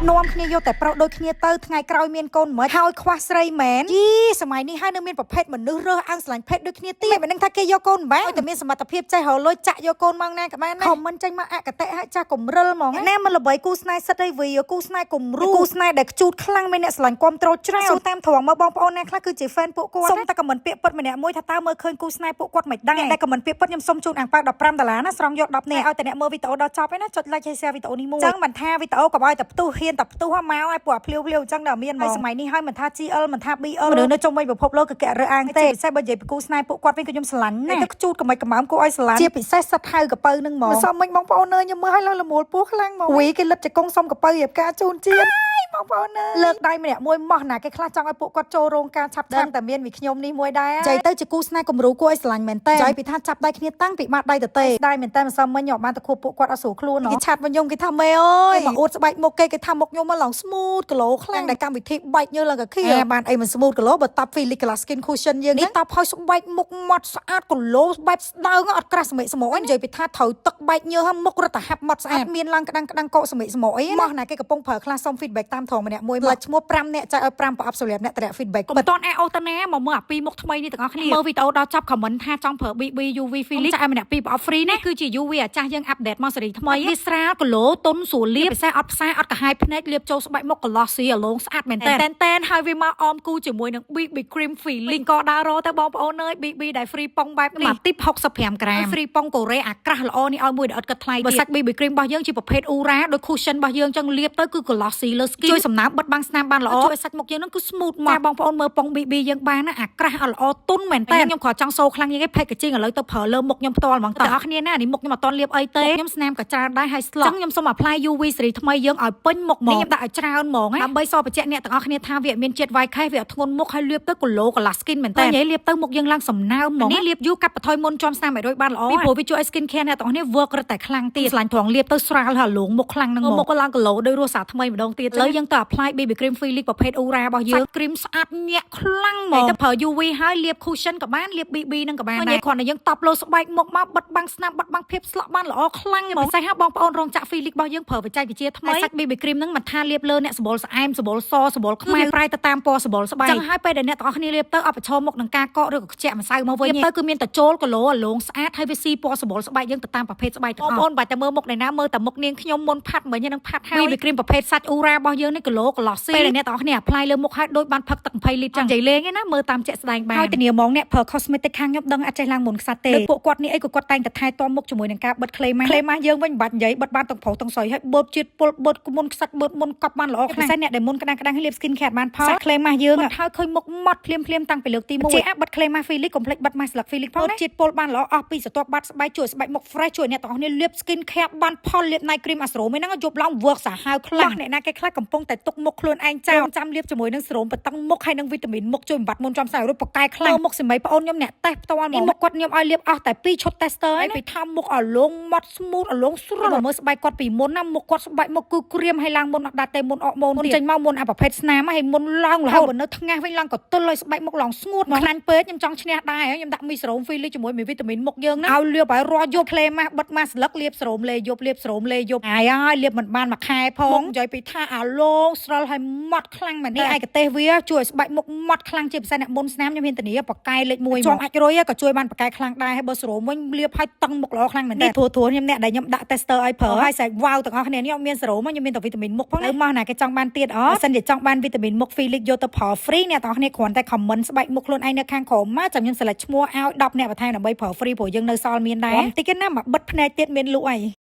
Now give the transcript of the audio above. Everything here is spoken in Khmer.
นอมគ្នាយកតែប្រុសដូចគ្នាទៅថ្ងៃក្រោយមានកូនមិនហើយខ្វះស្រីមែនយីសម័យនេះហើយនៅមានប្រភេទមនុស្សរើសអើងស្រឡាញ់ភេទដូចគ្នាទៀតមិនដឹងថាគេយកកូនមិនបានតែមានសមត្ថភាពចេះរលួយចាក់យកកូនមកណាក៏បានដែរខមមិនចេញមកអកតេហើយចាស់កំរិលហ្មងណាមិនល្បីគូស្នេហ៍សិតអីវីគូស្នេហ៍គំរូគូស្នេហ៍ដែលខ្ជូតខ្លាំងមានអ្នកស្រឡាញ់គាំទ្រច្រើនសួរតាមត្រង់មកបងប្អូនណាខ្លះគឺជា fan ពួកគាត់សុំតែខមមិនពាក្យពិតម្នាក់មួយថាតើមើលឃើញគូស្នេហ៍ពួកគាត់មិនដឹងតែខមមិនពាក្យពិតខ្ញុំសុំជូនអាំងប៉ាវ$15ណាស្រង់យក10នាក់ឲ្យតែអ្នកមើលវីដេអូដល់ចប់ឯណាចុច like ហើយ share វីដេអូនេះមួយចឹងមិនថាវីដេអូក៏ឲ្យតែផ្ទុះហ៊ានតែផ្ទុះមកឲ្យពួកភ្លាវភ្លាវអញ្ចឹងដល់មានហើយសម័យនេះហើយមិនថា GL មិនថា BL មនុស្សនៅជុំវិញពិភពលោកក៏គេរើអាងទេពិសេសបើនិយាយពីគូស្នេហ៍ពួកគាត់វិញក៏ខ្ញុំស្រឡាញ់ណាស់ទៅខ្ជូតកំិចកំើមគួរឲ្យស្រឡាញ់ជាពិសេសសិតហៅកពៅនឹងហ្មងសមមិញបងប្អូនអើយខ្ញុំមើលឲ្យឡើងលមូលពោះខ្លាំងហ្មងវីគេលិតចកុងសុំកពៅរៀបការជូនជាតិបងប្អូនលើកដៃម្នាក់មួយម៉ោះណាគេខ្លះចង់ឲ្យពួកគាត់ចូលរោងការឆាប់ឆាប់តែមានវិខ្ញុំនេះមួយដែរចៃទៅជាគូស្នេហ៍គំរូគួរឲ្យស្រឡាញ់មែនតើចៃពីថាចាប់ដៃគ្នាតាំងពីបាត់ដៃទៅទេដៃមែនតើមិនសមមិញខ្ញុំបានទៅខួបពួកគាត់អត់ស្រួលខ្លួនគេឆាត់មកខ្ញុំគេថាមេអើយមកអួតស្បែកមុខគេថាមុខខ្ញុំមកឡង smooth គីឡូខ្លាំងតែកម្មវិធីបាច់ញើឡើងកាខៀបានអីមិន smooth គីឡូបើ top Philic Glass Skin Cushion យើងនេះ top ហើយស្បែកមុខម៉ត់ស្អាតគីឡូបែបស្ដើងអត់ក្រាស់សម្ិសមោអីនិយាយពីថាត្រូវទឹកបែកញើហើយមុខរត់តែហាប់ម៉ត់ស្អាតមានឡើងក្តាំងកកសម្ិសមោអីម៉ោះណាគេកំពុងប្រើខ្លះសុំ feedback តាមថងម្នាក់មួយផ្លាច់ឈ្មោះ5នាក់ចែកឲ្យ5ប្រអប់សម្រាប់អ្នកតម្រាក់ feedback មិនតន់អូតាណាមកមើលអាពីមុខថ្មីនេះទាំងអស់គ្នាមើលវីដេអូដល់ចប់ comment ថាចង់ប្រើ BB UV Philic ចែកឲ្យម្នាក់2ប្រអប់ free នេះគឺជា UV អាចាស់យើង update មកស៊េរីថ្មីវាស្រាលគីឡូតុនស្រួលលាបពិសេសអត់ផ្សាអត់កាហាយភ្នែកលាបចូលស្បែកមុខ glossy អាឡងស្អាតមែនតើហើយវាមកអមគូជាមួយនឹង BB cream Philic ក៏ដើររទៅបងប្អូនអើយ BB ដែល free ប៉ុងបែបនេះមកទីប65ក្រាម free ប៉ុងកូរ៉េអាក្រាស់ល្អនេះឲ្យមួយដែលអត់គិតថ្លៃបើសាច់ BB cream របស់យើងជាប្រភេទអ៊ូរ៉ាដូច cushion របស់យើងចឹងលាបទៅគឺ glossy លើ skin ជួយសំណើមបិទបាំងស្នាមបានល្អជួយសាច់មុខយើងនឹងគឺ smooth មកបងប្អូនមើលប៉ុង BB យើងបានណាអាក្រាស់អត់ល្អទុនមែនតើខ្ញុំគ្រាន់ចង់សូខ្លាំងយ៉ាងឯង packaging ឥឡូវទៅប្រើលើមុខខ្ញុំផ្ទាល់ហ្មងតើអ្នកគ្នាណានេះមុខខ្ញុំអត់តន់លាបអីទេខ្ញុំស្នាមក៏ច្រើនដែរហើយ slot ចឹងខ្ញុំសូម apply UV សេរីថ្មីយើងឲ្យពេញមុខហ្មងខ្ញុំដាក់ឲ្យច្រើនហ្មងដើម្បីសបញ្ជាក់អ្នកទាំងអស់គ្នាថាវាមានជាតិវាយខេសវាអត់ធ្ងន់មុខហើយលាបទៅគីឡូ glass skin មែនតើនិយាយលាបទៅមុខយើងឡើងសំណើមហ្មងនេះលាបយូរកាត់បន្ថយមុនជាប់ស្នាមឲ្យរួចបានល្អពីព្រោះវាជួយឲ្យ skin care អ្នកទាំងអស់គ្នា work រត់តែខ្លាំងទៀតឆ្លាញ់ត្រង់លាបទៅស្រាលហើយលងមុខខ្លាំងនឹងមុខក៏ឡើងគីឡូដោយរសសាថ្មីម្ដងទៀតឥឡូវយើងទៅ apply BB cream Philic ប្រភេទ Aura របស់យើង cream ស្អាតញាក់ខ្លាំងហ្មងទៅប្រើ UV ហើយលាប cushion ក៏បានលាប BB នឹងក៏បានដែរគ្រាន់តែយើងតប់លោស្បែកមុខមកបិទបាំងស្នាមបិទបាំងភាពស្លក់បានល្អខ្លាំងពិសេសហើយបងប្អូនរោងចក្រ Philic របស់យើងប្រើបច្ចេកវិទ្យាថ្មីសាច់ BB cream ហ្នឹងមិនថាលាបលើអ្នកសម្បុរស្អែមសម្បុរសសម្បុរខ្មៅប្រែទៅតាមពណ៌សម្បុរស្បែកចឹងហើយពេលដែលអ្នកទាំងអស់គ្នាលាបទៅអបប្រឈមមុខនឹងការកកឬក៏ខ្ជាក់ម្សៅមកវិញទៅគឺមានតែចូលគីឡូអាឡងស្អាតហើយវាស៊ីពណ៌សម្បុរស្បែកយើងទៅតាមប្រភេទស្បែកទាំងអស់បងប្អូនបាច់តែមើលមុខណាមើលតែមុខនាងខ្ញុំមុនផាត់មិញហ្នឹងផាត់ហើយ BB cream ប្រភេទសាច់ Aura របស់យើងនេះគីឡូ glossy ពេលដែលអ្នកទាំងអស់គ្នា apply លើមុខហើយដូចបានផឹកទឹក20លីត្រចឹងនិយាយលេងណាមើលតាមជាក់ស្ដែងបានហើយធានាហ្មងអ្នកប្រើ cosmetic ខាងខ្ញុំដឹងអត់ចេះឡើងមុនខ្សាត់ទេដូចពួកគាត់នេះអីក៏គាត់តែងតែថែទាំមុខជាមួយនឹងការបិទ claim មកយើងវិញមិនបាច់និយាយបិទបានទាំងប្រុសទាំងស្រីហើយបឺតជាតិពុលបឺតមុនខ្សាច់បឺតមុនកប់បានល្អខ្លាំងពិសេសអ្នកដែលមុនក្តាំងលាប skin care បានផល claim មកយើងហើយឃើញមុខម៉ត់ភ្លាមតាំងពីលើកទី1ជាបិទ claim មក Philic កុំភ្លេចបិទ mask ស្លឹក Philic ផងណាជាតិពុលបានល្អអស់ពីស្រទាប់បាត់ស្បែកជួយស្បែកមុខ fresh ជួយអ្នកទាំងអស់គ្នាលាប skin care បានផលលាប night cream អាស្រោមហ្នឹងយប់ឡើង work សាហាវខ្លាំងអ្នកណាគេខ្លះកំពុងតែទុកមុខខ្លួនឯងចាំលាបជាមួយនឹងស្រោមបតឹងមុខហើយនឹងវីតាមីនមុខជួយបំបត្តិមុនចំស្អែករូបប្រកែខ្លាំងមុខសម្រាប់បងអូនខ្ញុំអ្នកតេស្តផ្ទាល់មកមុខគាត់ខ្ញុំឲ្យលាបអស់តែ2ឈុត tester ហើយពីថាមុខឲ្យលងម៉ត់ smooth ឲ្យលងស្រួលមើលស្បែកគាត់ពីមុនណាមុខគាត់ស្បែកមុខគឺក្រៀមហើយឡើងមុនអត់ដាច់ទេមុនអកមុនចេញមកមុនអាប្រភេទស្នាមហើយមុនឡើងរហូតនៅថ្ងាសវិញឡើងក៏ទល់ឲ្យស្បែកមុខឡើងស្ងួតខ្លាញ់ពេកខ្ញុំចង់ឈ្នះដែរខ្ញុំដាក់មីស្រោម Philic ជាមួយមីវីតាមីនមុខយើងណាឲ្យលាបឲ្យរាល់យប់ claim មកបិទមកស្លឹកលាបស្រោមលេយប់លាបស្រោមលេយប់ហើយលាបមិនបានមួយខែផងនិយាយពីថាអាឡងស្រិលហើយម៉ត់ខ្លាំងមែននេះឯកទេសវាជួយឲ្យស្បែកមុខម៉ត់ខ្លាំងជាពិសេសអ្នកមុនស្នាមខ្ញុំមានធានាប្រកែលេខ1ជាប់អាចរុយក៏ជួយបានប្រកែខ្លាំងដែរហើយបើស្រោមវិញលាបឲ្យតឹងមុខល្អខ្លាំងមែននេះធួខ្ញុំអ្នកដែលខ្ញុំដាក់ tester ឲ្យប្រើហើយស្រែកវ៉ាវទាំងអស់គ្នានេះមានស្រោមខ្ញុំមានតែវីតាមីនមុខផងហើយមកណាគេចង់បានទៀតបើសិនជាចង់បានវីតាមីនមុខ Philic យកទៅប្រើ free អ្នកទាំងអស់គ្នាគ្រាន់តែ comment ស្បែកមុខខ្លួនឯងនៅខាងក្រោមមកចាំខ្ញុំ select ឈ្មោះឲ្យ10អ្នកបន្ថែមដើម្បីប្រើ free ព្រោះយើងនៅសល់មានដែរបន្តិចណាមកបិទភ្នែកទៀតមានលក់អី